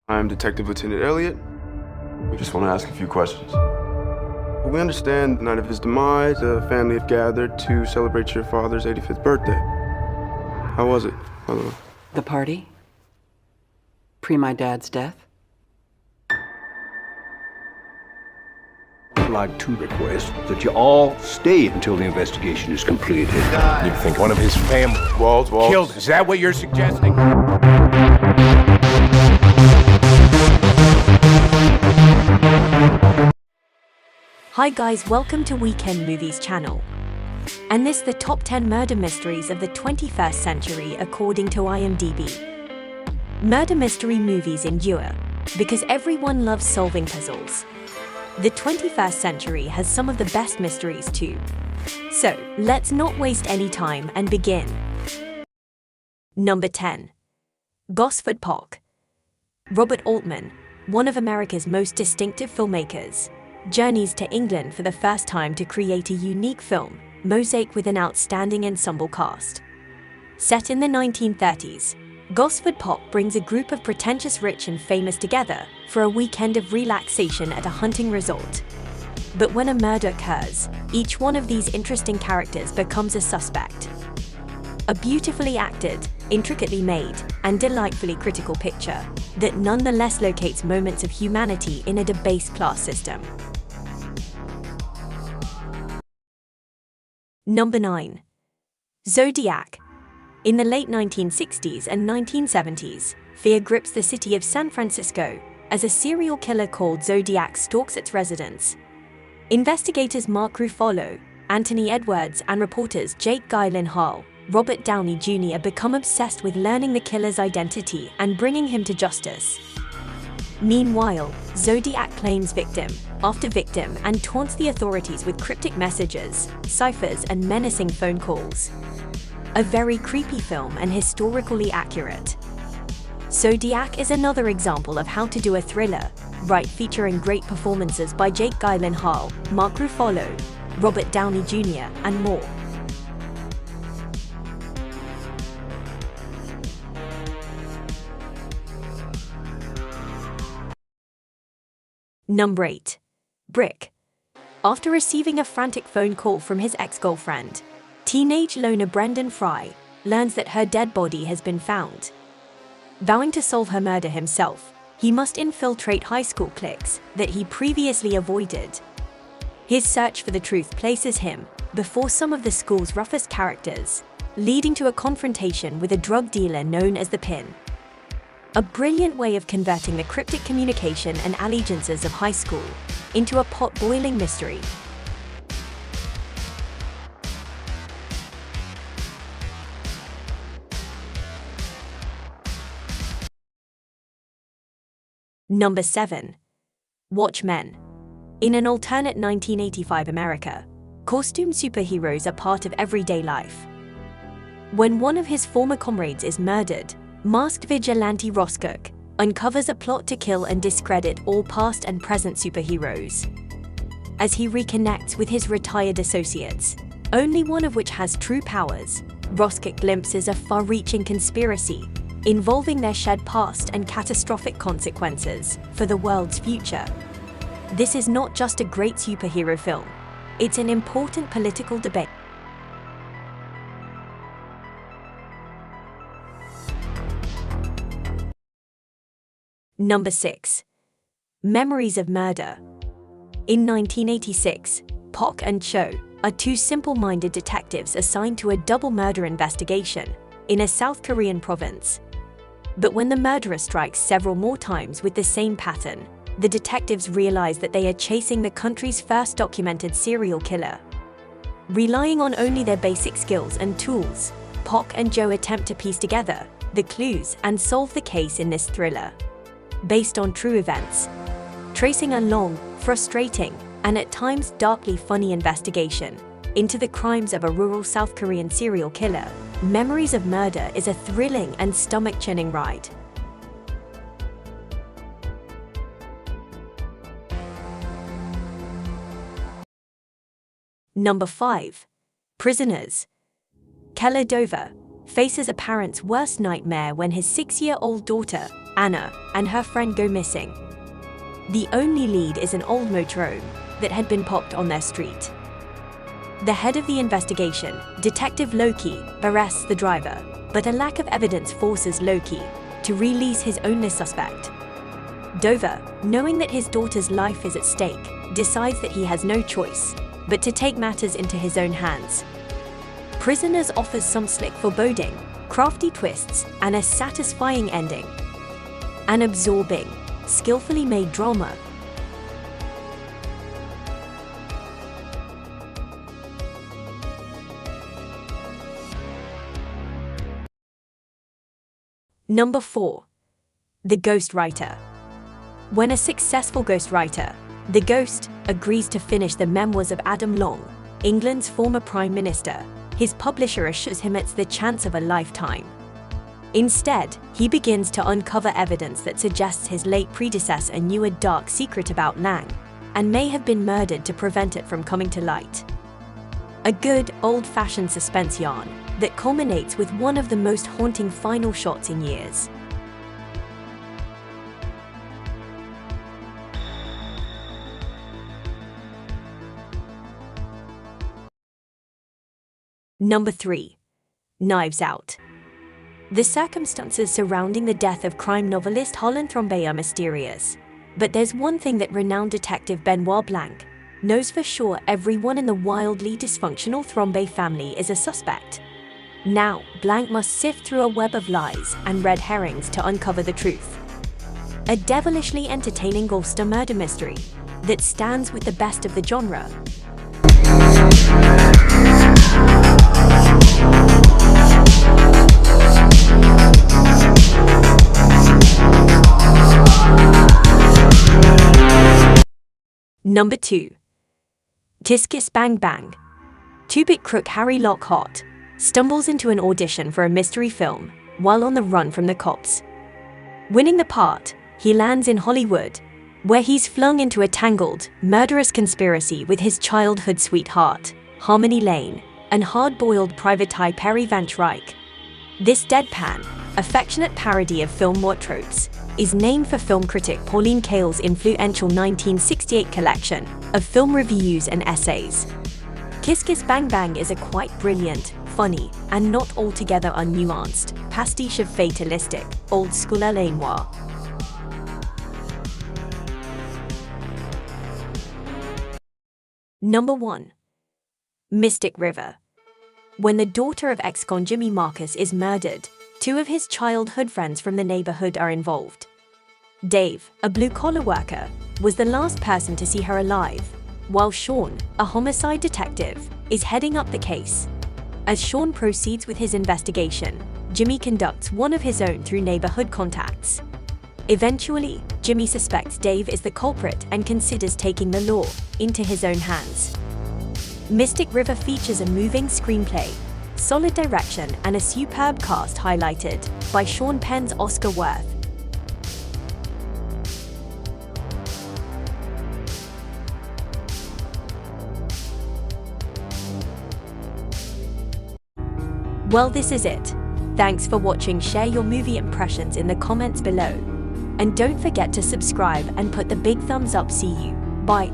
I'm Detective Lieutenant Elliot. We just want to ask a few questions. We understand the night of his demise, the family have gathered to celebrate your father's 85th birthday. How was it, by the way? The party? Pre my dad's death? I'd like to request that you all stay until the investigation is completed. You think one of his family Walls. killed? Is that what you're suggesting? Hi guys, welcome to Weekend Movies channel. And this the top 10 murder mysteries of the 21st century according to imdb. Murder mystery movies endure because everyone loves solving puzzles. The 21st century has some of the best mysteries too. So, let's not waste any time and begin. Number 10. Gosford Park. Robert Altman, one of America's most distinctive filmmakers, journeys to England for the first time to create a unique film, Mosaic, with an outstanding ensemble cast. Set in the 1930s, Gosford Park brings a group of pretentious rich and famous together for a weekend of relaxation at a hunting resort. But when a murder occurs, each one of these interesting characters becomes a suspect. A beautifully acted, intricately made, and delightfully critical picture that nonetheless locates moments of humanity in a debased class system. Number 9. Zodiac. In the late 1960s and 1970s, fear grips the city of San Francisco as a serial killer called Zodiac stalks its residents. Investigators Mark Ruffalo, Anthony Edwards, and reporters Jake Gyllenhaal, Robert Downey Jr. become obsessed with learning the killer's identity and bringing him to justice. Meanwhile, Zodiac claims victim after victim and taunts the authorities with cryptic messages, ciphers, and menacing phone calls. A very creepy film and historically accurate. Zodiac is another example of how to do a thriller, right, featuring great performances by Jake Gyllenhaal, Mark Ruffalo, Robert Downey Jr., and more. Number 8. Brick. After receiving a frantic phone call from his ex-girlfriend, teenage loner Brendan Fry learns that her dead body has been found. Vowing to solve her murder himself, he must infiltrate high school cliques that he previously avoided. His search for the truth places him before some of the school's roughest characters, leading to a confrontation with a drug dealer known as the Pin. A brilliant way of converting the cryptic communication and allegiances of high school into a pot-boiling mystery. Number 7. Watchmen. In an alternate 1985 America, costume superheroes are part of everyday life. When one of his former comrades is murdered, masked vigilante Roscoe uncovers a plot to kill and discredit all past and present superheroes. As he reconnects with his retired associates, only one of which has true powers, Roscoe glimpses a far-reaching conspiracy involving their shared past and catastrophic consequences for the world's future. This is not just a great superhero film, it's an important political debate. Number 6. Memories of Murder. In 1986, Park and Cho are two simple-minded detectives assigned to a double murder investigation in a South Korean province. But when the murderer strikes several more times with the same pattern, the detectives realize that they are chasing the country's first documented serial killer. Relying on only their basic skills and tools, Park and Joe attempt to piece together the clues and solve the case in this thriller, based on true events, tracing a long, frustrating, and at times darkly funny investigation into the crimes of a rural South Korean serial killer. Memories of Murder is a thrilling and stomach-churning ride. Number 5. Prisoners. Keller Dover faces a parent's worst nightmare when his 6-year-old daughter Anna, and her friend go missing. The only lead is an old motorhome that had been popped on their street. The head of the investigation, Detective Loki, arrests the driver, but a lack of evidence forces Loki to release his only suspect. Dover, knowing that his daughter's life is at stake, decides that he has no choice but to take matters into his own hands. Prisoners offers some slick foreboding, crafty twists, and a satisfying ending. An absorbing, skillfully made drama. Number 4. The Ghostwriter. When a successful ghostwriter, the Ghost, agrees to finish the memoirs of Adam Long, England's former Prime Minister, his publisher assures him it's the chance of a lifetime. Instead, he begins to uncover evidence that suggests his late predecessor knew a dark secret about Lang, and may have been murdered to prevent it from coming to light. A good, old-fashioned suspense yarn that culminates with one of the most haunting final shots in years. Number 3. Knives Out. The circumstances surrounding the death of crime novelist Holland Thrombey are mysterious. But there's one thing that renowned detective Benoit Blanc knows for sure: everyone in the wildly dysfunctional Thrombey family is a suspect. Now, Blanc must sift through a web of lies and red herrings to uncover the truth. A devilishly entertaining Gloucester murder mystery that stands with the best of the genre. Number 2. Kiss Kiss Bang Bang. Two-bit crook Harry Lockhart stumbles into an audition for a mystery film while on the run from the cops. Winning the part, he lands in Hollywood, where he's flung into a tangled, murderous conspiracy with his childhood sweetheart, Harmony Lane, and hard-boiled private eye Perry Van Shrike. This deadpan, affectionate parody of film war tropes is named for film critic Pauline Kael's influential 1968 collection of film reviews and essays. Kiss Kiss Bang Bang is a quite brilliant, funny, and not altogether unnuanced pastiche of fatalistic, old-school LA noir. Number 1. Mystic River. When the daughter of ex-con Jimmy Marcus is murdered, 2 of his childhood friends from the neighborhood are involved. Dave, a blue-collar worker, was the last person to see her alive, while Sean, a homicide detective, is heading up the case. As Sean proceeds with his investigation, Jimmy conducts one of his own through neighborhood contacts. Eventually, Jimmy suspects Dave is the culprit and considers taking the law into his own hands. Mystic River features a moving screenplay, solid direction, and a superb cast highlighted by Sean Penn's Oscar Worth. Well, this is it. Thanks for watching. Share your movie impressions in the comments below. And don't forget to subscribe and put the big thumbs up. See you. Bye.